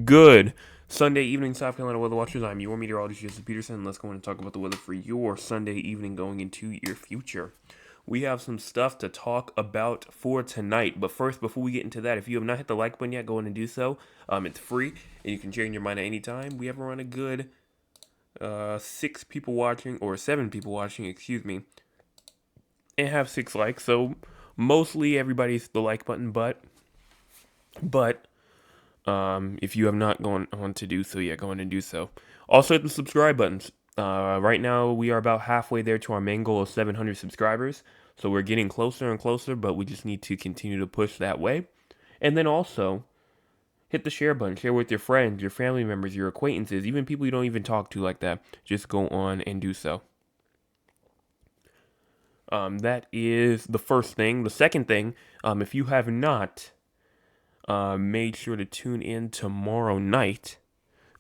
Good Sunday evening, South Carolina weather watchers. I'm your meteorologist, Joseph Peterson. Let's go in and talk about the weather for your Sunday evening going into your future. We have some stuff to talk about for tonight. But first, before we get into that, if you have not hit the like button yet, go in and do so. It's free, and you can change your mind at any time. We have around a good 7 people watching, excuse me, and have 6 likes. So mostly everybody's the like button, but if you have not gone on to do so yet, go on and do so. Also, hit the subscribe buttons. Right now, we are about halfway there to our main goal of 700 subscribers. So we're getting closer and closer, but we just need to continue to push that way. And then also, hit the share button. Share with your friends, your family members, your acquaintances, even people you don't even talk to like that. Just go on and do so. That is the first thing. The second thing, if you have not made sure to tune in tomorrow night,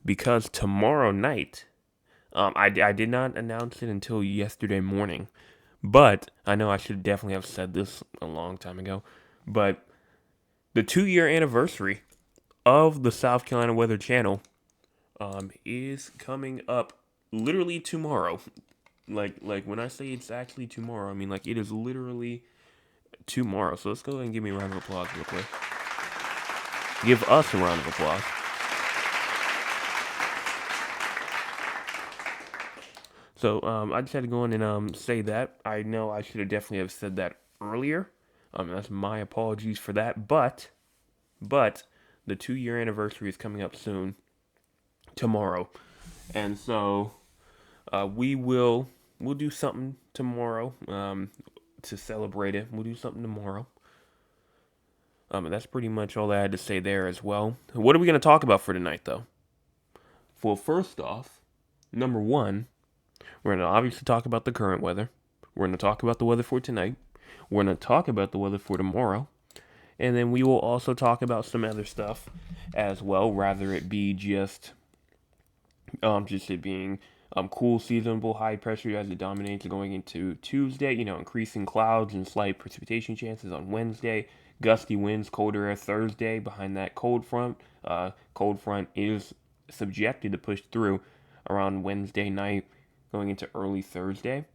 because tomorrow night, I did not announce it until yesterday morning, but I know I should definitely have said this a long time ago, but the 2 year anniversary of the South Carolina Weather Channel is coming up literally tomorrow. Like when I say it's actually tomorrow, I mean like it is literally tomorrow. So let's go ahead and give me a round of applause real quick. Give us a round of applause. So I just had to go in and say that. I know I should have definitely have said that earlier. That's my apologies for that. But the 2 year anniversary is coming up soon, tomorrow, and so we'll do something tomorrow to celebrate it. We'll do something tomorrow. And that's pretty much all I had to say there as well. What are we going to talk about for tonight, though? Well, first off, number one, we're going to obviously talk about the current weather. We're going to talk about the weather for tonight. We're going to talk about the weather for tomorrow. And then we will also talk about some other stuff as well, rather it be just it being cool seasonable high pressure as it dominates going into Tuesday. Increasing clouds and slight precipitation chances on Wednesday. Gusty winds, colder air Thursday behind that cold front. Cold front is subjected to push through around Wednesday night going into early Thursday.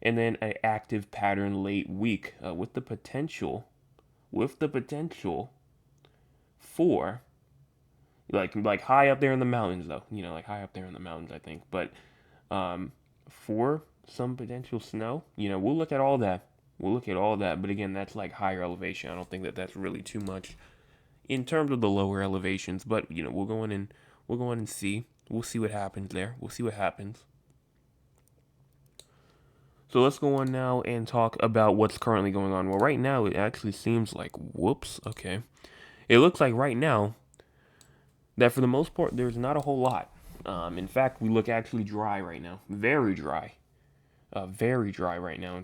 And then an active pattern late week with the potential for like high up there in the mountains though, like high up there in the mountains I think, but for some potential snow, we'll look at all that, but again, that's like higher elevation. I don't think that that's really too much in terms of the lower elevations, but we'll go in and see. We'll see what happens there. We'll see what happens. So let's go on now and talk about what's currently going on. Well, right now it actually seems like whoops. Okay, it looks like right now that for the most part there's not a whole lot. In fact, we look actually dry right now, very dry right now.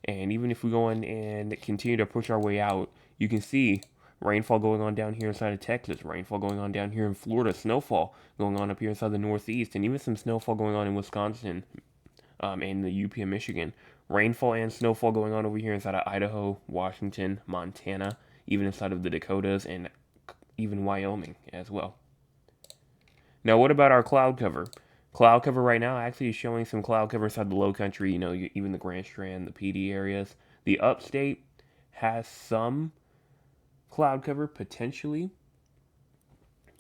And even if we go in and continue to push our way out, you can see rainfall going on down here inside of Texas, rainfall going on down here in Florida, snowfall going on up here inside the Northeast, and even some snowfall going on in Wisconsin and the UP of Michigan. Rainfall and snowfall going on over here inside of Idaho, Washington, Montana, even inside of the Dakotas, and even Wyoming as well. Now, what about our cloud cover? Cloud cover right now actually is showing some cloud cover inside the low country, even the Grand Strand, the PD areas. The upstate has some cloud cover potentially,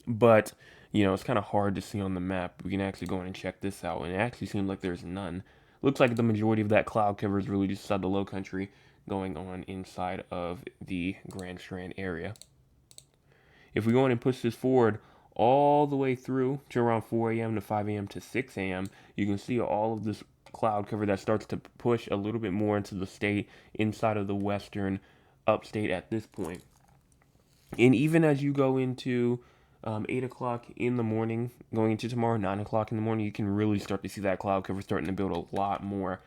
but it's kind of hard to see on the map. We can actually go in and check this out, and it actually seems like there's none. Looks like the majority of that cloud cover is really just inside the low country going on inside of the Grand Strand area. If we go in and push this forward all the way through to around 4 a.m. to 5 a.m. to 6 a.m., you can see all of this cloud cover that starts to push a little bit more into the state inside of the western upstate at this point. And even as you go into 8 o'clock in the morning, going into tomorrow, 9 o'clock in the morning, you can really start to see that cloud cover starting to build a lot more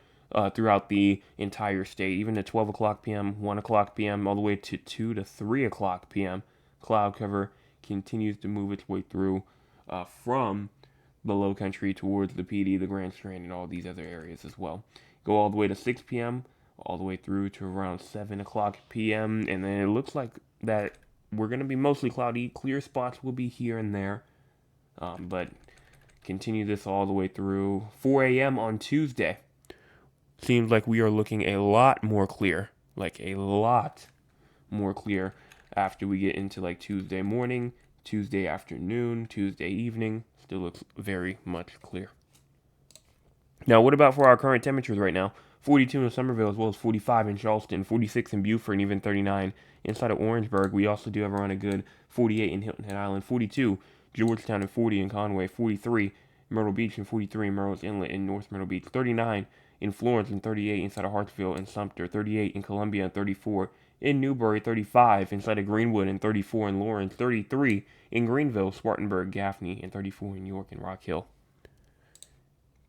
throughout the entire state. Even at 12 o'clock p.m., 1 o'clock p.m., all the way to 2 to 3 o'clock p.m., cloud cover continues to move its way through from the low country towards the PD, the Grand Strand, and all these other areas as well. Go all the way to 6 p.m., all the way through to around 7 o'clock p.m., and then it looks like that we're going to be mostly cloudy. Clear spots will be here and there, But continue this all the way through 4 a.m. on Tuesday. Seems like we are looking a lot more clear. Like a lot more clear after we get into like Tuesday morning, Tuesday afternoon, Tuesday evening. Still looks very much clear. Now, what about for our current temperatures right now? 42 in Somerville as well as 45 in Charleston, 46 in Beaufort, and even 39 inside of Orangeburg. We also do have around a good 48 in Hilton Head Island, 42 Georgetown, and 40 in Conway, 43 Myrtle Beach, and 43 in Myrtle's Inlet in North Myrtle Beach, 39 in Florence, and 38 inside of Hartsville and Sumter, 38 in Columbia, and 34 in Newberry, 35 inside of Greenwood, and 34 in Lawrence, 33 in Greenville, Spartanburg, Gaffney, and 34 in York and Rock Hill.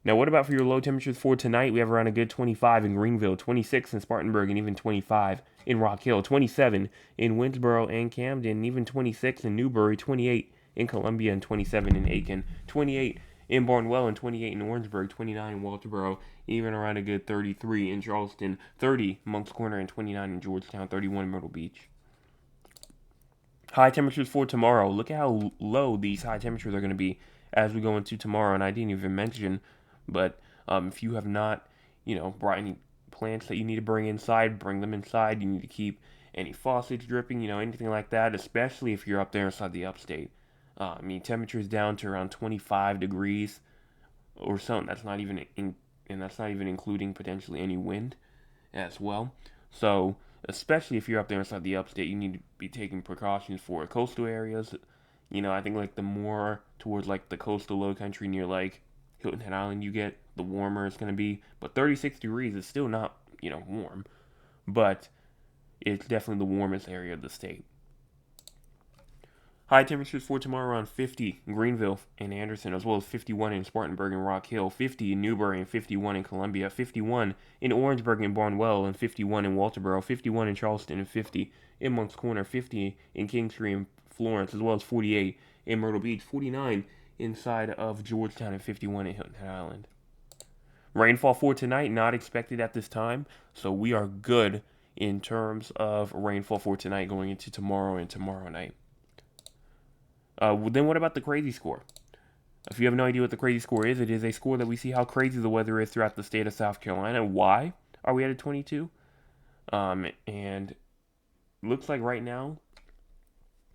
Now, what about for your low temperatures for tonight? We have around a good 25 in Greenville, 26 in Spartanburg, and even 25 in Rock Hill, 27 in Winsboro and Camden, and even 26 in Newberry, 28 in Columbia, and 27 in Aiken, 28 in Barnwell, and 28 in Orangeburg, 29 in Walterboro, even around a good 33 in Charleston, 30 Moncks Corner, and 29 in Georgetown, 31 in Myrtle Beach. High temperatures for tomorrow. Look at how low these high temperatures are going to be as we go into tomorrow, and I didn't even mention, but if you have not, brought any plants that you need to bring inside, bring them inside. You need to keep any faucets dripping, anything like that, especially if you're up there inside the upstate. Temperatures down to around 25 degrees or something. That's not even and that's not even including potentially any wind as well. So, especially if you're up there inside the upstate, you need to be taking precautions for coastal areas. I think like the more towards like the coastal low country near like Hilton Head Island you get, the warmer it's going to be. But 36 degrees is still not, warm. But it's definitely the warmest area of the state. High temperatures for tomorrow around 50 in Greenville and Anderson, as well as 51 in Spartanburg and Rock Hill, 50 in Newberry and 51 in Columbia, 51 in Orangeburg and Barnwell, and 51 in Walterboro, 51 in Charleston, and 50 in Moncks Corner, 50 in Kingstree and Florence, as well as 48 in Myrtle Beach, 49 inside of Georgetown, and 51 in Hilton Head Island. Rainfall for tonight, not expected at this time, so we are good in terms of rainfall for tonight going into tomorrow and tomorrow night. Then what about the crazy score? If you have no idea what the crazy score is, it is a score that we see how crazy the weather is throughout the state of South Carolina. Why are we at a 22? And looks like right now,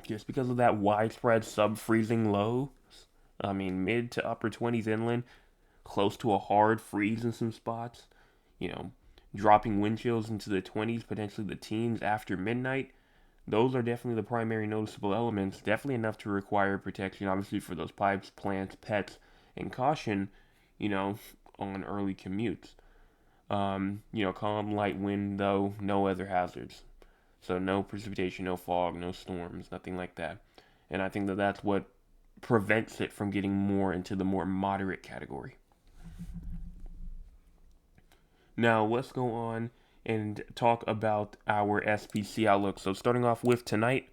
just because of that widespread sub-freezing lows, mid to upper 20s inland, close to a hard freeze in some spots, dropping wind chills into the 20s, potentially the teens after midnight. Those are definitely the primary noticeable elements, definitely enough to require protection, obviously, for those pipes, plants, pets, and caution, on early commutes. Calm, light wind, though, no other hazards. So no precipitation, no fog, no storms, nothing like that. And I think that that's what prevents it from getting more into the more moderate category. Now, let's go on and talk about our SPC outlook. So starting off with tonight,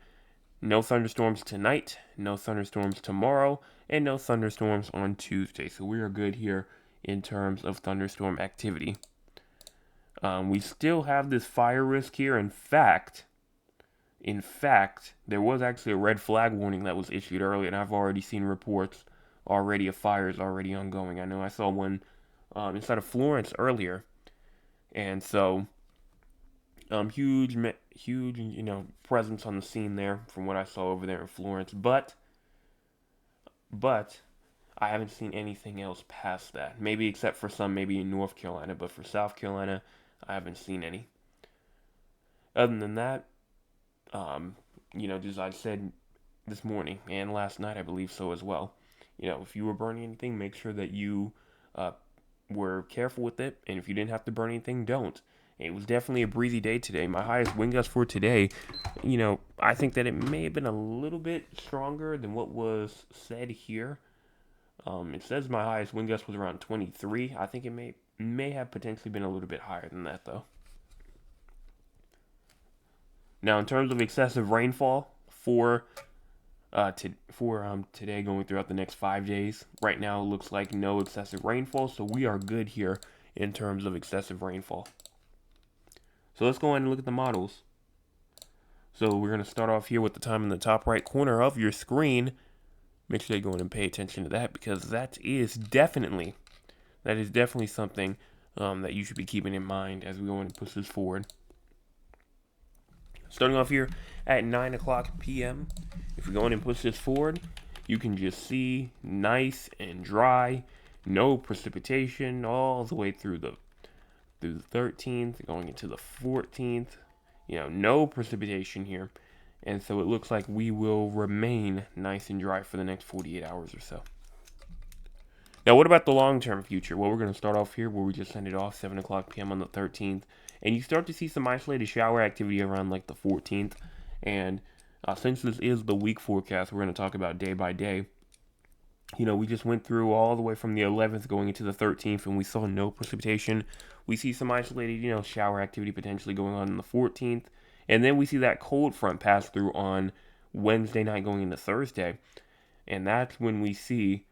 no thunderstorms tonight, no thunderstorms tomorrow, and no thunderstorms on Tuesday. So we are good here in terms of thunderstorm activity. We still have this fire risk here. In fact, there was actually a red flag warning that was issued earlier, and I've already seen reports already of fires already ongoing. I know I saw one inside of Florence earlier, and so huge, presence on the scene there from what I saw over there in Florence. But I haven't seen anything else past that. Maybe except for some, maybe in North Carolina, but for South Carolina, I haven't seen any. Other than that, just I said this morning and last night, I believe so as well. If you were burning anything, make sure that you were careful with it, and if you didn't have to burn anything, don't. It was definitely a breezy day today. My highest wind gust for today, I think that it may have been a little bit stronger than what was said here. It says my highest wind gust was around 23. I think it may have potentially been a little bit higher than that, though. Now, in terms of excessive rainfall for today going throughout the next 5 days, right now it looks like no excessive rainfall, so we are good here in terms of excessive rainfall. So let's go ahead and look at the models. So we're going to start off here with the time in the top right corner of your screen. make sure they go in and pay attention to that, because that is definitely something that you should be keeping in mind as we go in and push this forward. Starting off here at 9 o'clock p.m., if we go in and push this forward, you can just see nice and dry, no precipitation all the way through the 13th, going into the 14th. No precipitation here. And so it looks like we will remain nice and dry for the next 48 hours or so. Now, what about the long-term future? Well, we're going to start off here where we just send it off 7 o'clock p.m. on the 13th. And you start to see some isolated shower activity around like the 14th. And since this is the week forecast, we're going to talk about day by day. We just went through all the way from the 11th going into the 13th, and we saw no precipitation. We see some isolated, shower activity potentially going on the 14th. And then we see that cold front pass through on Wednesday night going into Thursday. And that's when we see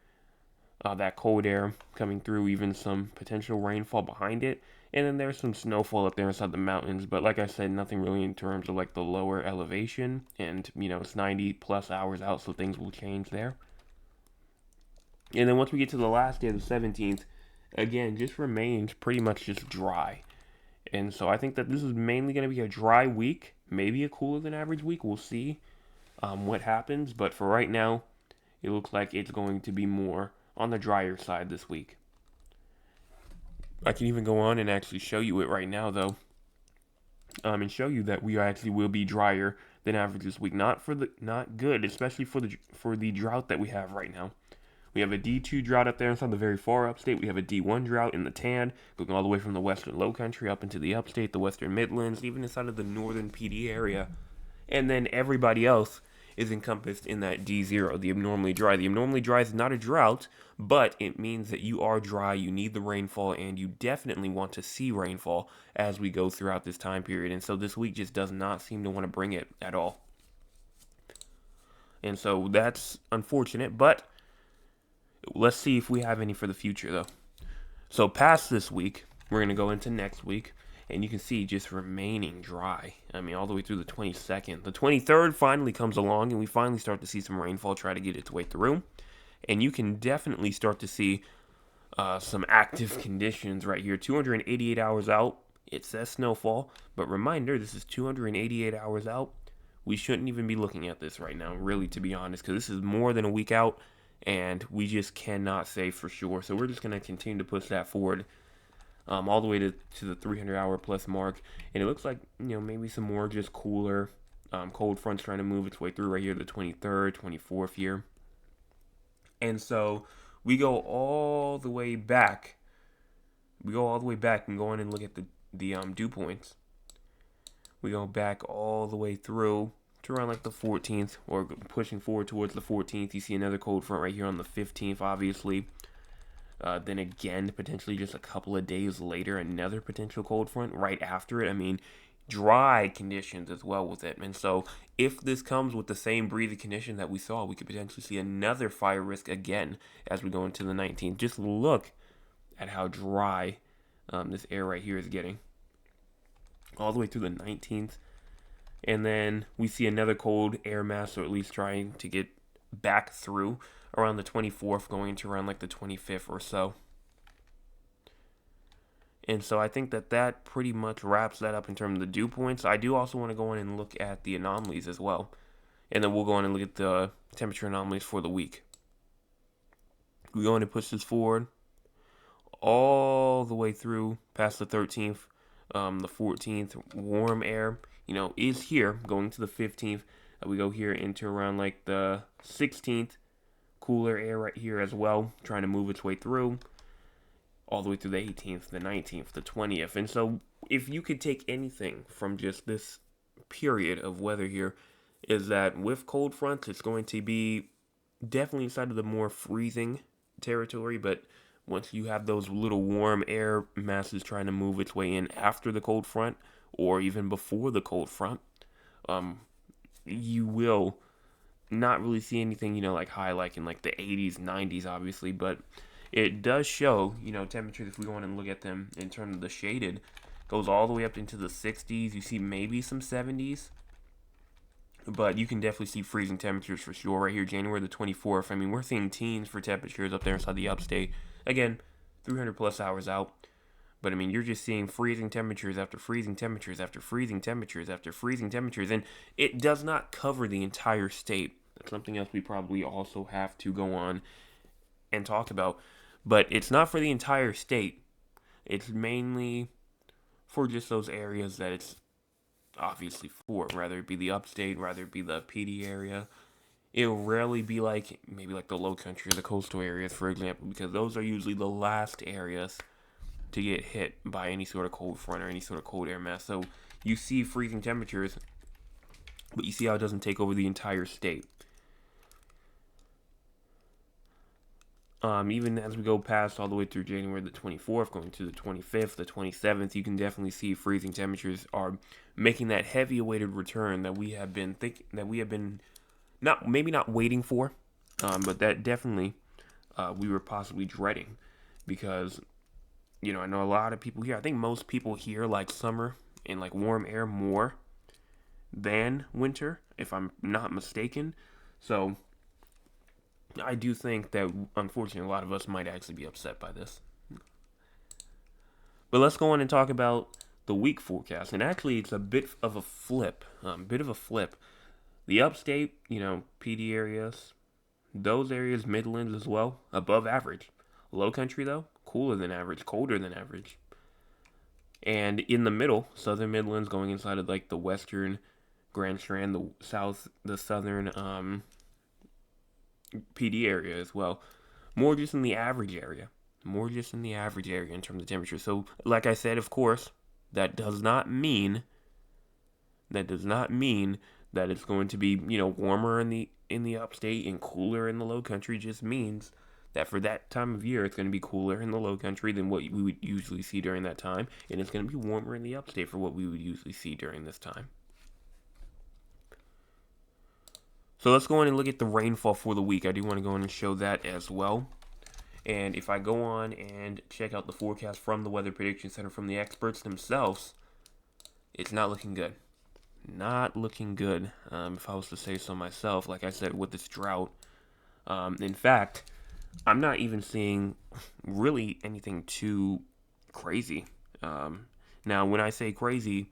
that cold air coming through, even some potential rainfall behind it. And then there's some snowfall up there inside the mountains. But like I said, nothing really in terms of like the lower elevation. And, it's 90 plus hours out, so things will change there. And then once we get to the last day, the 17th, again, just remains pretty much just dry. And so I think that this is mainly going to be a dry week, maybe a cooler than average week. We'll see what happens. But for right now, it looks like it's going to be more on the drier side this week. I can even go on and actually show you it right now, though, and show you that we actually will be drier than average this week. Not good, especially for the drought that we have right now. We have a D2 drought up there inside the very far upstate. We have a D1 drought in the tan, going all the way from the western low country up into the upstate, the western Midlands, even inside of the northern PD area. And then everybody else is encompassed in that D0, the abnormally dry. The abnormally dry is not a drought, but it means that you are dry, you need the rainfall, and you definitely want to see rainfall as we go throughout this time period. And so this week just does not seem to want to bring it at all. And so that's unfortunate, but let's see if we have any for the future, though. So past this week, we're going to go into next week, and you can see just remaining dry. I mean, all the way through the 22nd. The 23rd finally comes along, and we finally start to see some rainfall try to get its way through. And you can definitely start to see some active conditions right here. 288 hours out, it says snowfall. But reminder, this is 288 hours out. We shouldn't even be looking at this right now, really, to be honest, because this is more than a week out. And we just cannot say for sure. So we're just going to continue to push that forward all the way to the 300-hour plus mark. And it looks like, maybe some more just cooler cold fronts trying to move its way through right here, the 23rd, 24th here. And so we go all the way back. We go all the way back and go in and look at the dew points. We go back all the way through to around like the 14th, or pushing forward towards the 14th. You see another cold front right here on the 15th, obviously. Then again, potentially just a couple of days later, another potential cold front right after it. I mean, dry conditions as well with it. And so if this comes with the same breezy condition that we saw, we could potentially see another fire risk again as we go into the 19th. Just look at how dry this air right here is getting. All the way through the 19th. And then we see another cold air mass, or at least trying to get back through around the 24th, going to around like the 25th or so. And so I think that pretty much wraps that up in terms of the dew points. I do also want to go in and look at the anomalies as well. And then we'll go in and look at the temperature anomalies for the week. We go in and push this forward all the way through past the 13th, the 14th, warm air, is here going to the 15th. We go here into around like the 16th, cooler air right here as well, trying to move its way through all the way through the 18th, the 19th, the 20th. And so if you could take anything from just this period of weather here, is that with cold fronts, it's going to be definitely inside of the more freezing territory, but once you have those little warm air masses trying to move its way in after the cold front, or even before the cold front, you will not really see anything, like high, like in like the 80s, 90s, obviously, but it does show, temperatures, if we go in and look at them in terms of the shaded, goes all the way up into the 60s. You see maybe some 70s. But you can definitely see freezing temperatures for sure right here, January the 24th. I mean, we're seeing teens for temperatures up there inside the upstate. Again, 300 plus hours out. But I mean, you're just seeing freezing temperatures after freezing temperatures after freezing temperatures after freezing temperatures. And it does not cover the entire state. That's something else we probably also have to go on and talk about. But it's not for the entire state. It's mainly for just those areas that it's obviously for, rather it be the upstate, rather it be the Petey area. It'll rarely be like maybe like the low country or the coastal areas, for example, because those are usually the last areas to get hit by any sort of cold front or any sort of cold air mass. So you see freezing temperatures, but you see how it doesn't take over the entire state. Even as we go past all the way through January the 24th, going to the 25th, the 27th, you can definitely see freezing temperatures are making that heavy awaited return that we have been not maybe not waiting for, but that definitely we were possibly dreading, because I know a lot of people here. I think most people here like summer and like warm air more than winter, if I'm not mistaken. So I do think that, unfortunately, a lot of us might actually be upset by this. But let's go on and talk about the week forecast. And actually, it's a bit of a flip. The upstate, PD areas, those areas, Midlands as well, above average. Low country, though, cooler than average, colder than average. And in the middle, southern Midlands going inside of like the western Grand Strand, the southern PD area as well. More just in the average area. More just in the average area in terms of temperature. So, like I said, of course, that does not mean that it's going to be, warmer in the upstate and cooler in the low country. It just means that for that time of year, it's going to be cooler in the low country than what we would usually see during that time, and it's going to be warmer in the upstate for what we would usually see during this time. So let's go on and look at the rainfall for the week. I do want to go on and show that as well. And if I go on and check out the forecast from the Weather Prediction Center from the experts themselves, it's not looking good. Not looking good, if I was to say so myself. Like I said, with this drought. In fact, I'm not even seeing really anything too crazy. Now, when I say crazy,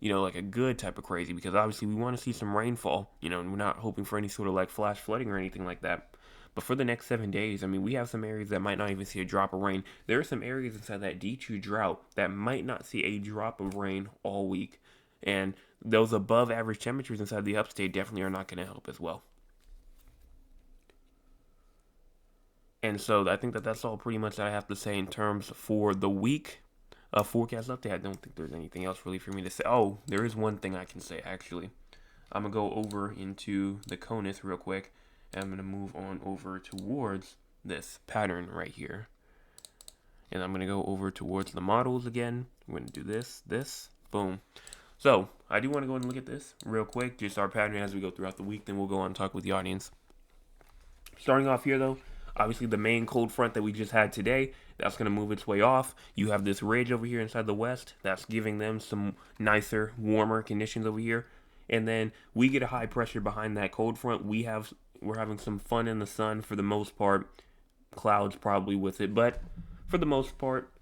like a good type of crazy, because obviously we want to see some rainfall, and we're not hoping for any sort of like flash flooding or anything like that. But for the next 7 days, I mean, we have some areas that might not even see a drop of rain. There are some areas inside that D2 drought that might not see a drop of rain all week. And those above average temperatures inside the upstate definitely are not going to help as well. And so I think that that's all pretty much that I have to say in terms for the week forecast update. I don't think there's anything else really for me to say. Oh, there is one thing I can say, actually. I'm going to go over into the CONUS real quick. And I'm going to move on over towards this pattern right here. And I'm going to go over towards the models again. We're going to do this, boom. So, I do want to go and look at this real quick, just our pattern as we go throughout the week. Then we'll go on and talk with the audience. Starting off here, though, obviously the main cold front that we just had today, that's going to move its way off. You have this ridge over here inside the west. That's giving them some nicer, warmer conditions over here. And then we get a high pressure behind that cold front. We're having some fun in the sun for the most part. Clouds probably with it, but for the most part,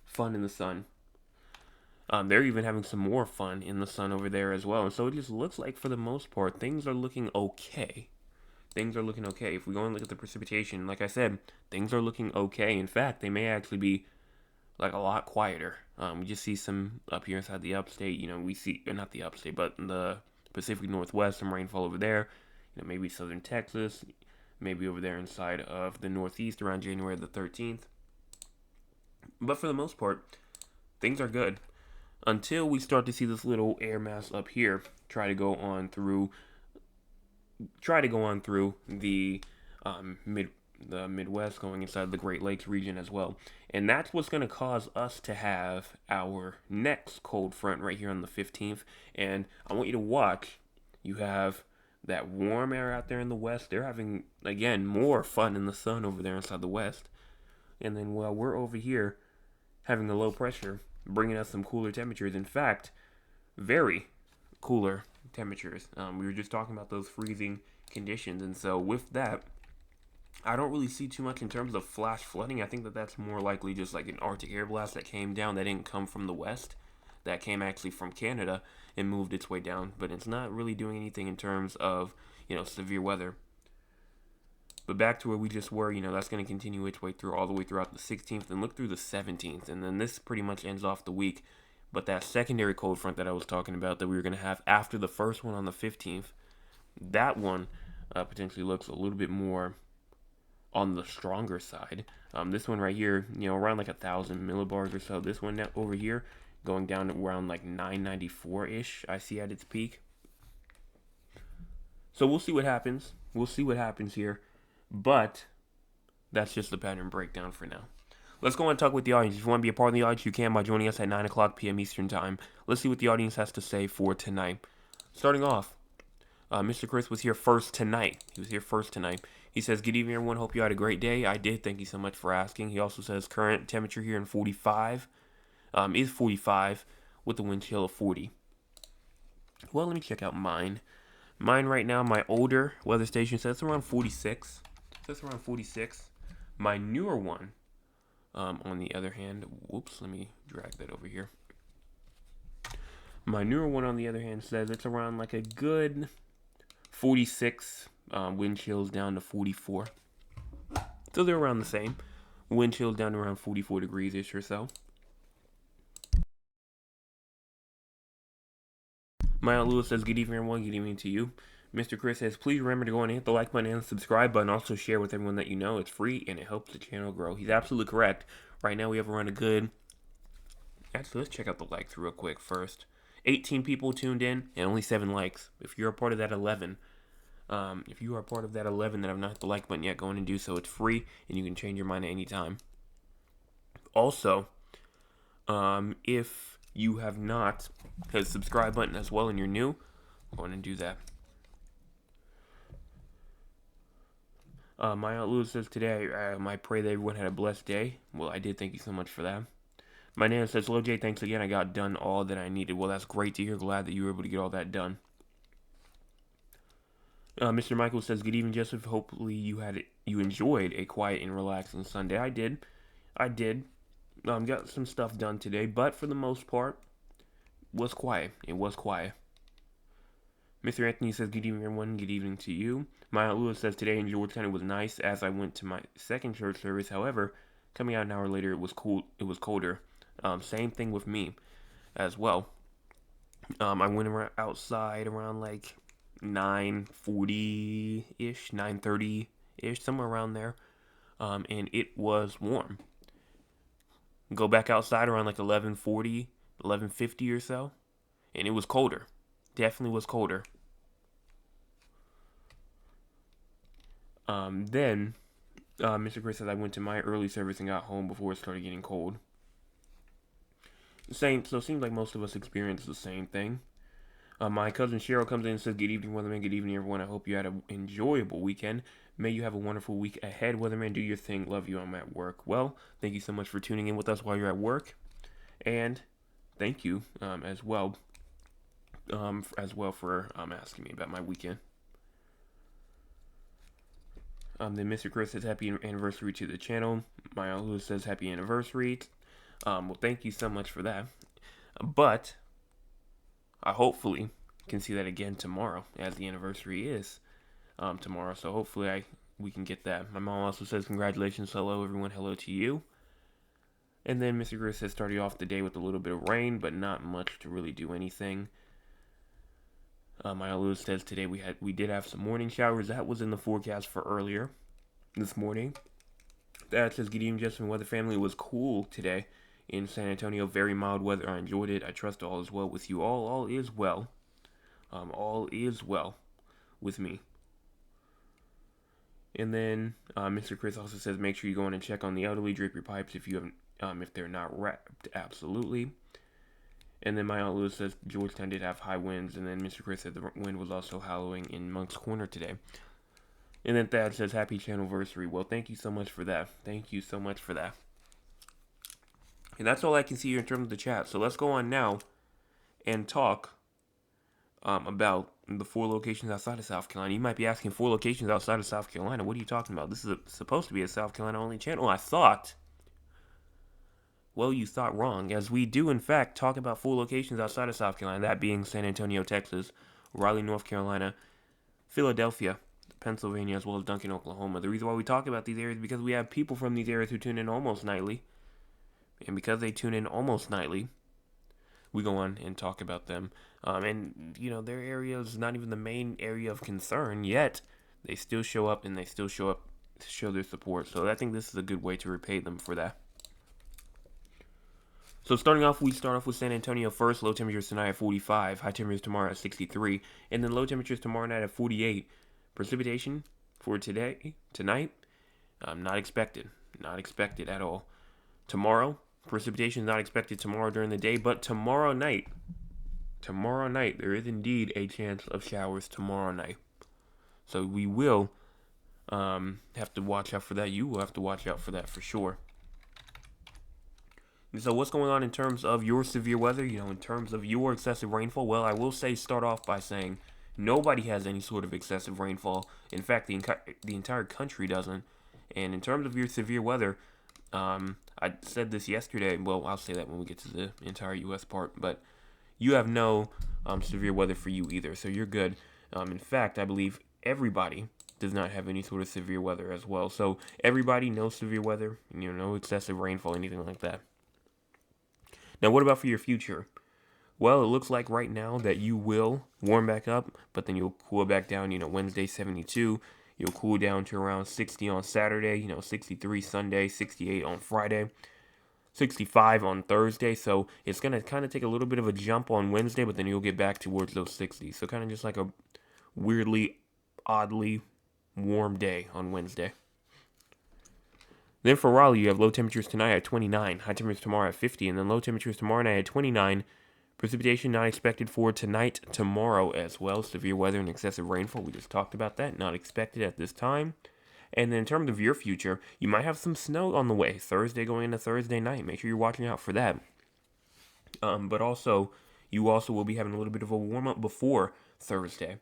fun in the sun. They're even having some more fun in the sun over there as well. And so it just looks like, for the most part, things are looking okay. Things are looking okay. If we go and look at the precipitation, like I said, things are looking okay. In fact, they may actually be like a lot quieter. We just see some up here inside the upstate. We see, not the upstate, but in the Pacific Northwest, some rainfall over there. Maybe southern Texas, maybe over there inside of the Northeast around January the 13th. But for the most part, things are good. Until we start to see this little air mass up here try to go on through the Midwest, going inside the Great Lakes region as well. And that's what's going to cause us to have our next cold front right here on the 15th. And I want you to watch. You have that warm air out there in the west. They're having, again, more fun in the sun over there inside the west. And then while we're over here having the low pressure, bringing us some cooler temperatures. In fact, very cooler temperatures. We were just talking about those freezing conditions, and so with that, I don't really see too much in terms of flash flooding. I think that that's more likely just like an Arctic air blast that came down that didn't come from the west, that came actually from Canada and moved its way down. But it's not really doing anything in terms of, severe weather. But back to where we just were, that's going to continue its way through all the way throughout the 16th and look through the 17th. And then this pretty much ends off the week. But that secondary cold front that I was talking about that we were going to have after the first one on the 15th, that one potentially looks a little bit more on the stronger side. This one right here, around like 1,000 millibars or so. This one over here going down around like 994-ish, I see at its peak. So we'll see what happens. We'll see what happens here. But that's just the pattern breakdown for now. Let's go and talk with the audience. If you want to be a part of the audience, you can by joining us at 9 o'clock p.m. Eastern Time. Let's see what the audience has to say for tonight. Starting off, Mr. Chris was here first tonight. He was here first tonight. He says, good evening, everyone. Hope you had a great day. I did. Thank you so much for asking. He also says current temperature here in 45 is 45 with the wind chill of 40. Well, let me check out mine. Mine right now, my older weather station says it's around 46. That's around 46. My newer one, on the other hand, whoops, let me drag that over here. My newer one, on the other hand, says it's around like a good 46. Wind chills down to 44. So they're around the same. Wind chills down to around 44 degrees-ish or so. My Aunt Lewis says, good evening, everyone. Good evening to you. Mr. Chris says, please remember to go and hit the like button and subscribe button. Also share with everyone that you know. It's free and it helps the channel grow. He's absolutely correct. Right now we have around a good... Actually, let's check out the likes real quick first. 18 people tuned in and only 7 likes. If you're a part of that 11... if you are part of that 11 that have not hit the like button yet, go in and do so. It's free and you can change your mind at any time. Also, if you have not hit the subscribe button as well and you're new, go in and do that. My Aunt Lewis says today, I pray that everyone had a blessed day. Well, I did. Thank you so much for that. My Nana says, hello, Jay. Thanks again. I got done all that I needed. Well, that's great to hear. Glad that you were able to get all that done. Mr. Michael says, good evening, Joseph. Hopefully you enjoyed a quiet and relaxing Sunday. I did. Got some stuff done today, but for the most part, was quiet. It was quiet. Mr. Anthony says, good evening, everyone. Good evening to you. My Aunt Lewis says, today in Georgetown it was nice as I went to my second church service. However, coming out an hour later, it was cool. It was colder. Same thing with me as well. I went outside around like 9:40-ish, 9:30-ish, somewhere around there. And it was warm. Go back outside around like 11:40, 11:50 or so, and it was colder. Definitely was colder. Then, Mr. Chris says I went to my early service and got home before it started getting cold. So it seems like most of us experienced the same thing. My cousin Cheryl comes in and says, good evening, Weatherman. Good evening, everyone. I hope you had an enjoyable weekend. May you have a wonderful week ahead, Weatherman. Do your thing. Love you. I'm at work. Well, thank you so much for tuning in with us while you're at work. And thank you as well for asking me about my weekend. Then Mr. Chris says, happy anniversary to the channel. My Aunt Lewis says, happy anniversary. Well, thank you so much for that. But I hopefully can see that again tomorrow, as the anniversary is tomorrow. So hopefully we can get that. My mom also says, congratulations. Hello, everyone. Hello to you. And then Mr. Chris says, started off the day with a little bit of rain, but not much to really do anything. My Aunt Lewis says today we did have some morning showers. That was in the forecast for earlier this morning. That says, good evening, Justin Weather Family. It was cool today in San Antonio. Very mild weather. I enjoyed it. I trust all is well with you all. All is well. All is well with me. And then Mr. Chris also says, make sure you go in and check on the elderly. Drape your pipes if you haven't, if they're not wrapped. Absolutely. And then my Aunt Lewis says Georgetown did have high winds. And then Mr. Chris said the wind was also howling in Monk's Corner today. And then Thad says, happy channelversary. Well, thank you so much for that. Thank you so much for that. And that's all I can see here in terms of the chat. So let's go on now and talk about the 4 locations outside of South Carolina. You might be asking, 4 locations outside of South Carolina? What are you talking about? This is supposed to be a South Carolina only channel. I thought. Well, you thought wrong, as we do in fact talk about 4 locations outside of South Carolina, that being San Antonio, Texas, Raleigh, North Carolina, Philadelphia, Pennsylvania, as well as Duncan, Oklahoma. The reason why we talk about these areas is because we have people from these areas who tune in almost nightly. And because they tune in almost nightly, we go on and talk about them. Their area is not even the main area of concern, yet they still show up and they still show up to show their support. So I think this is a good way to repay them for that. So we start off with San Antonio first. Low temperatures tonight at 45. High temperatures tomorrow at 63. And then low temperatures tomorrow night at 48. Precipitation for tonight, not expected. Not expected at all. Tomorrow, precipitation is not expected tomorrow during the day, but tomorrow night, there is indeed a chance of showers tomorrow night. So we will have to watch out for that. You will have to watch out for that for sure. So what's going on in terms of your severe weather, in terms of your excessive rainfall? Well, I will start off by saying nobody has any sort of excessive rainfall. In fact, the entire country doesn't. And in terms of your severe weather, I said this yesterday. Well, I'll say that when we get to the entire U.S. part. But you have no severe weather for you either, so you're good. In fact, I believe everybody does not have any sort of severe weather as well. So everybody, no severe weather, no excessive rainfall, anything like that. Now, what about for your future? Well, it looks like right now that you will warm back up, but then you'll cool back down. Wednesday 72. You'll cool down to around 60 on Saturday. 63 Sunday, 68 on Friday, 65 on Thursday. So it's gonna kind of take a little bit of a jump on Wednesday, but then you'll get back towards those 60s. So kind of just like a oddly warm day on Wednesday. Then for Raleigh, you have low temperatures tonight at 29, high temperatures tomorrow at 50, and then low temperatures tomorrow night at 29. Precipitation not expected for tonight, tomorrow as well. Severe weather and excessive rainfall, we just talked about that, not expected at this time. And then in terms of your future, you might have some snow on the way. Thursday going into Thursday night. Make sure you're watching out for that. But also, you also will be having a little bit of a warm-up before Thursday.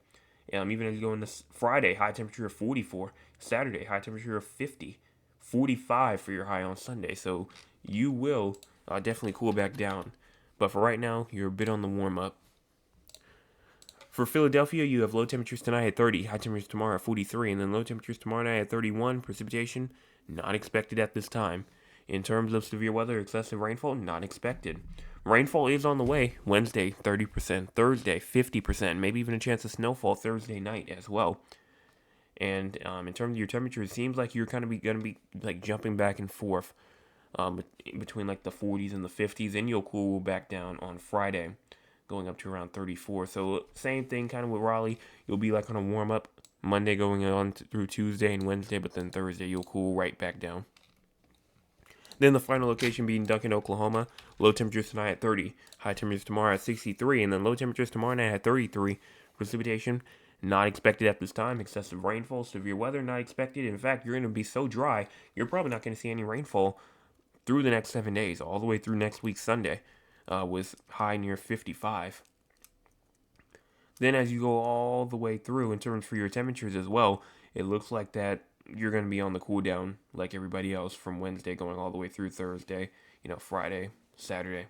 Even as you go into Friday, high temperature of 44. Saturday, high temperature of 50. 45 for your high on Sunday. So you will definitely cool back down. But for right now, you're a bit on the warm-up. For Philadelphia, you have low temperatures tonight at 30, high temperatures tomorrow at 43, and then low temperatures tomorrow night at 31. Precipitation, not expected at this time. In terms of severe weather, excessive rainfall, not expected. Rainfall is on the way. Wednesday, 30%. Thursday, 50%. Maybe even a chance of snowfall Thursday night as well. And in terms of your temperature, it seems like you're kind of going to be like jumping back and forth between like the 40s and the 50s. And you'll cool back down on Friday, going up to around 34. So same thing kind of with Raleigh. You'll be like on a warm up Monday going on through Tuesday and Wednesday. But then Thursday, you'll cool right back down. Then the final location being Duncan, Oklahoma. Low temperatures tonight at 30. High temperatures tomorrow at 63. And then low temperatures tomorrow night at 33. Precipitation not expected at this time. Excessive rainfall, severe weather, not expected. In fact, you're going to be so dry, you're probably not going to see any rainfall through the next 7 days, all the way through next week Sunday, with high near 55. Then as you go all the way through in terms for your temperatures as well, it looks like that you're going to be on the cool down like everybody else from Wednesday going all the way through Thursday, Friday, Saturday.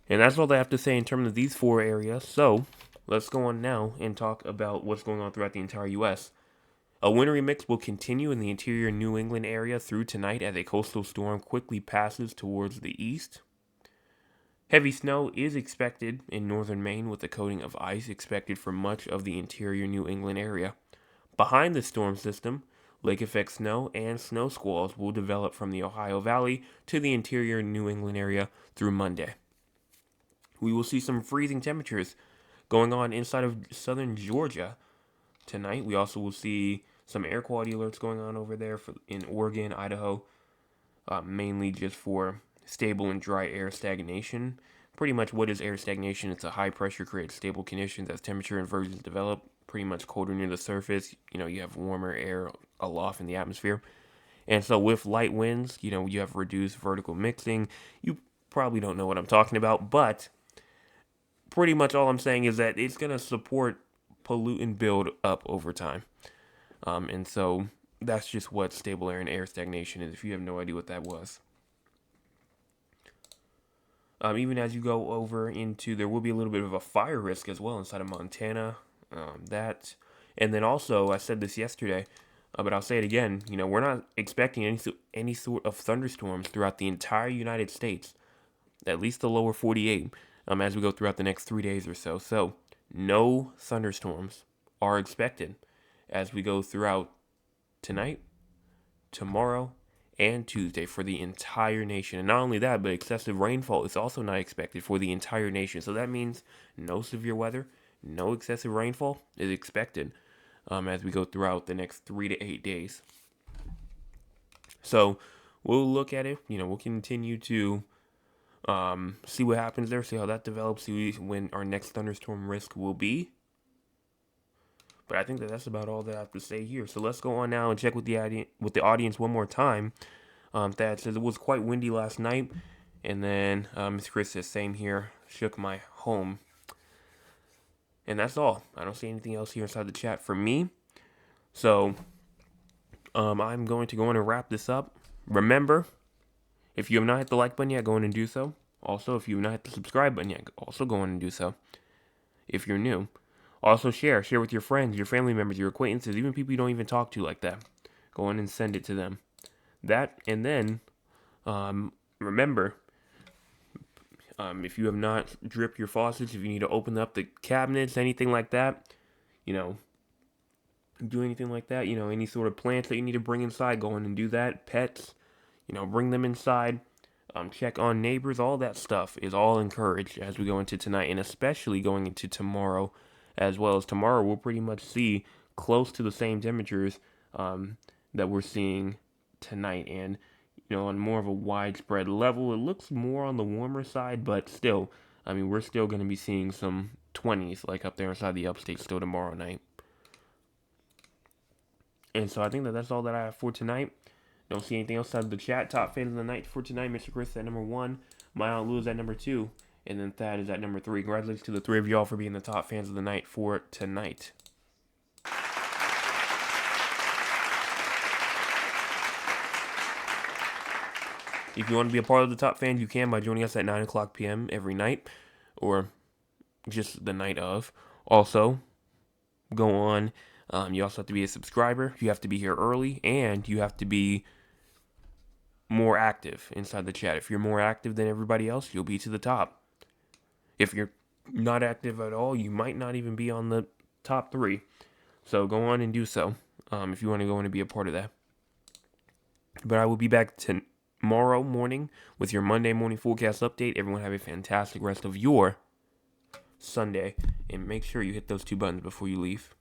And that's all I have to say in terms of these 4 areas. So let's go on now and talk about what's going on throughout the entire U.S. A wintry mix will continue in the interior New England area through tonight as a coastal storm quickly passes towards the east. Heavy snow is expected in northern Maine with a coating of ice expected for much of the interior New England area. Behind the storm system, lake effect snow and snow squalls will develop from the Ohio Valley to the interior New England area through Monday. We will see some freezing temperatures going on inside of southern Georgia tonight. We also will see some air quality alerts going on over there in Oregon, Idaho, mainly just for stable and dry air stagnation. Pretty much what is air stagnation? It's a high pressure creates stable conditions as temperature inversions develop, pretty much colder near the surface. You have warmer air aloft in the atmosphere. And so with light winds, you have reduced vertical mixing. You probably don't know what I'm talking about, but pretty much all I'm saying is that it's going to support pollutant build up over time. And so that's just what stable air and air stagnation is, if you have no idea what that was. Even as you go over into, there will be a little bit of a fire risk as well inside of Montana. And then also, I said this yesterday, but I'll say it again. We're not expecting any sort of thunderstorms throughout the entire United States, at least the lower 48, as we go throughout the next 3 days or so. So, no thunderstorms are expected as we go throughout tonight, tomorrow, and Tuesday for the entire nation. And not only that, but excessive rainfall is also not expected for the entire nation. So that means no severe weather, no excessive rainfall is expected as we go throughout the next 3 to 8 days. So we'll look at it. We'll continue to see what happens there, see how that develops, see when our next thunderstorm risk will be. But I think that's about all that I have to say here. So let's go on now and check with the audience one more time. Thad says it was quite windy last night. And then Miss Chris says, same here, shook my home. And that's all. I don't see anything else here inside the chat for me. So I'm going to go on and wrap this up. Remember, if you have not hit the like button yet, go on and do so. Also, if you have not hit the subscribe button yet, also go on and do so. If you're new. Also share with your friends, your family members, your acquaintances, even people you don't even talk to like that. Go on and send it to them. That, and then, remember, if you have not dripped your faucets, if you need to open up the cabinets, anything like that, do anything like that, any sort of plants that you need to bring inside, go on and do that. Pets, bring them inside. Check on neighbors, all that stuff is all encouraged as we go into tonight, and especially going into tomorrow. As well as tomorrow, we'll pretty much see close to the same temperatures that we're seeing tonight. And, on more of a widespread level, it looks more on the warmer side, but still, we're still going to be seeing some 20s, like up there inside the upstate still tomorrow night. And so I think that's all that I have for tonight. Don't see anything else out of the chat. Top fans of the night for tonight, Mr. Chris at number 1. My Aunt Lou is at number 2. And then Thad is at number 3. Congratulations to the 3 of y'all for being the top fans of the night for tonight. If you want to be a part of the top fans, you can by joining us at 9 o'clock p.m. every night. Or just the night of. Also, go on. You also have to be a subscriber. You have to be here early. And you have to be more active inside the chat. If you're more active than everybody else, you'll be to the top. If you're not active at all, you might not even be on the top 3. So go on and do so if you want to go on and be a part of that. But I will be back tomorrow morning with your Monday morning forecast update. Everyone have a fantastic rest of your Sunday. And make sure you hit those 2 buttons before you leave.